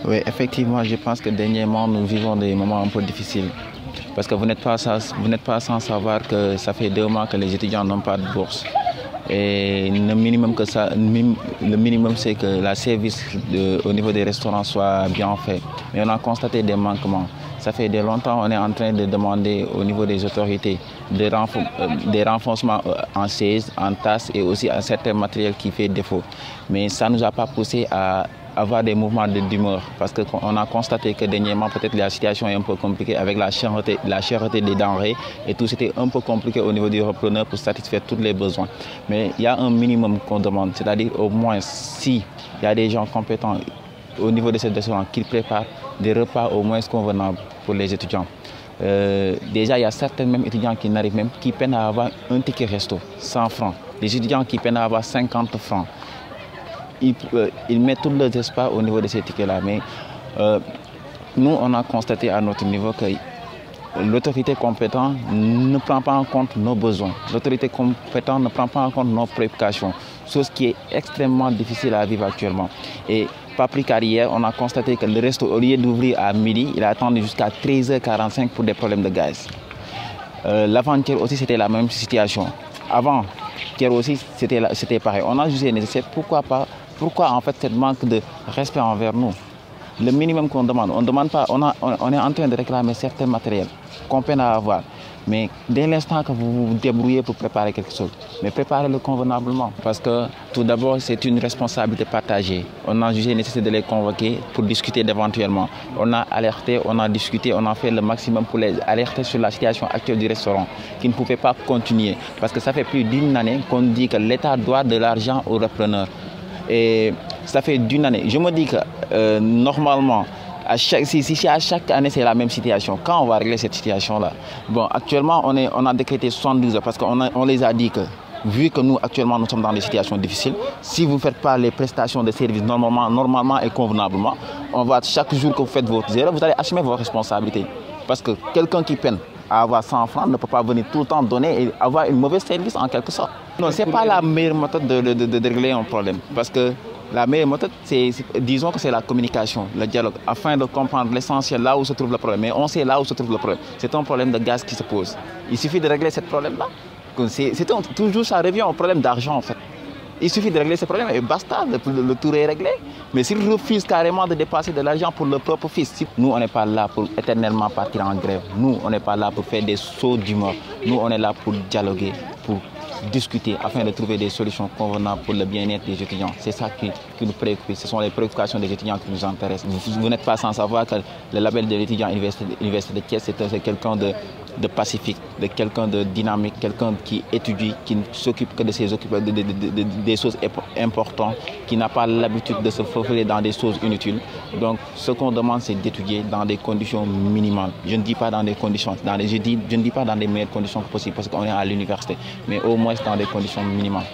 Oui, effectivement, je pense que dernièrement, nous vivons des moments un peu difficiles. Parce que vous n'êtes pas sans savoir que ça fait 2 mois que les étudiants n'ont pas de bourse. Et le minimum, le minimum c'est que la service au niveau des restaurants soit bien fait. Mais on a constaté des manquements. Ça fait longtemps qu'on est en train de demander au niveau des autorités des renforcements en chaises, en tasses et aussi un certain matériel qui fait défaut. Mais ça ne nous a pas poussé à avoir des mouvements d'humeur parce qu'on a constaté que dernièrement peut-être la situation est un peu compliquée avec la cherté des denrées et tout, c'était un peu compliqué au niveau du repreneur pour satisfaire tous les besoins. Mais il y a un minimum qu'on demande, c'est-à-dire au moins s'il y a des gens compétents au niveau de ces restaurants qui préparent des repas au moins convenables pour les étudiants. Déjà, il y a certains même étudiants qui peinent à avoir un ticket resto, 100 francs. Des étudiants qui peinent à avoir 50 francs. Ils mettent tout leur espoir au niveau de ces tickets-là. Mais nous, on a constaté à notre niveau que l'autorité compétente ne prend pas en compte nos besoins. L'autorité compétente ne prend pas en compte nos préoccupations, chose qui est extrêmement difficile à vivre actuellement. Et pas plus qu'hier, on a constaté que le resto, au lieu d'ouvrir à midi, il a attendu jusqu'à 13h45 pour des problèmes de gaz. L'avant-hier aussi, c'était la même situation. Avant-hier aussi, c'était pareil. On a jugé nécessaire, pourquoi en fait cette manque de respect envers nous? Le minimum qu'on demande, on est en train de réclamer certains matériels qu'on peine à avoir. Mais dès l'instant que vous vous débrouillez pour préparer quelque chose, mais préparez-le convenablement. Parce que tout d'abord, c'est une responsabilité partagée. On a jugé nécessaire de les convoquer pour discuter éventuellement. On a alerté, on a discuté, on a fait le maximum pour les alerter sur la situation actuelle du restaurant, qui ne pouvait pas continuer. Parce que ça fait plus d'une année qu'on dit que l'État doit de l'argent aux repreneurs. Et ça fait d'une année. Je me dis que normalement, si à chaque année c'est la même situation, quand on va régler cette situation-là? Bon, actuellement, on a décrété 72 heures parce qu'on les a dit que, vu que nous, actuellement, nous sommes dans des situations difficiles, si vous ne faites pas les prestations de services normalement et convenablement, chaque jour que vous faites votre erreur, vous allez assumer vos responsabilités. Parce que quelqu'un qui peine à avoir 100 francs ne peut pas venir tout le temps donner et avoir une mauvaise service en quelque sorte. Non, ce n'est pas la meilleure méthode de régler un problème. Parce que la meilleure méthode, disons que c'est la communication, le dialogue, afin de comprendre l'essentiel, là où se trouve le problème. Mais on sait là où se trouve le problème. C'est un problème de gaz qui se pose. Il suffit de régler ce problème-là. Toujours ça revient au problème d'argent en fait. Il suffit de régler ce problème et basta, le tour est réglé. Mais s'ils refusent carrément de dépasser de l'argent pour leur propre fils, nous on n'est pas là pour éternellement partir en grève. Nous on n'est pas là pour faire des sauts d'humeur. Nous on est là pour dialoguer, pour discuter afin de trouver des solutions convenables pour le bien-être des étudiants. C'est ça qui nous préoccupe. Ce sont les préoccupations des étudiants qui nous intéressent. Vous n'êtes pas sans savoir que le label de l'étudiant Université de Thiès, c'est quelqu'un de pacifique, de quelqu'un de dynamique, quelqu'un qui étudie, qui ne s'occupe que de des choses importantes, qui n'a pas l'habitude de se faufiler dans des choses inutiles. Donc ce qu'on demande, c'est d'étudier dans des conditions minimales. Je ne dis pas dans des conditions, je ne dis pas dans les meilleures conditions possibles parce qu'on est à l'université, mais au moins dans des conditions minimales.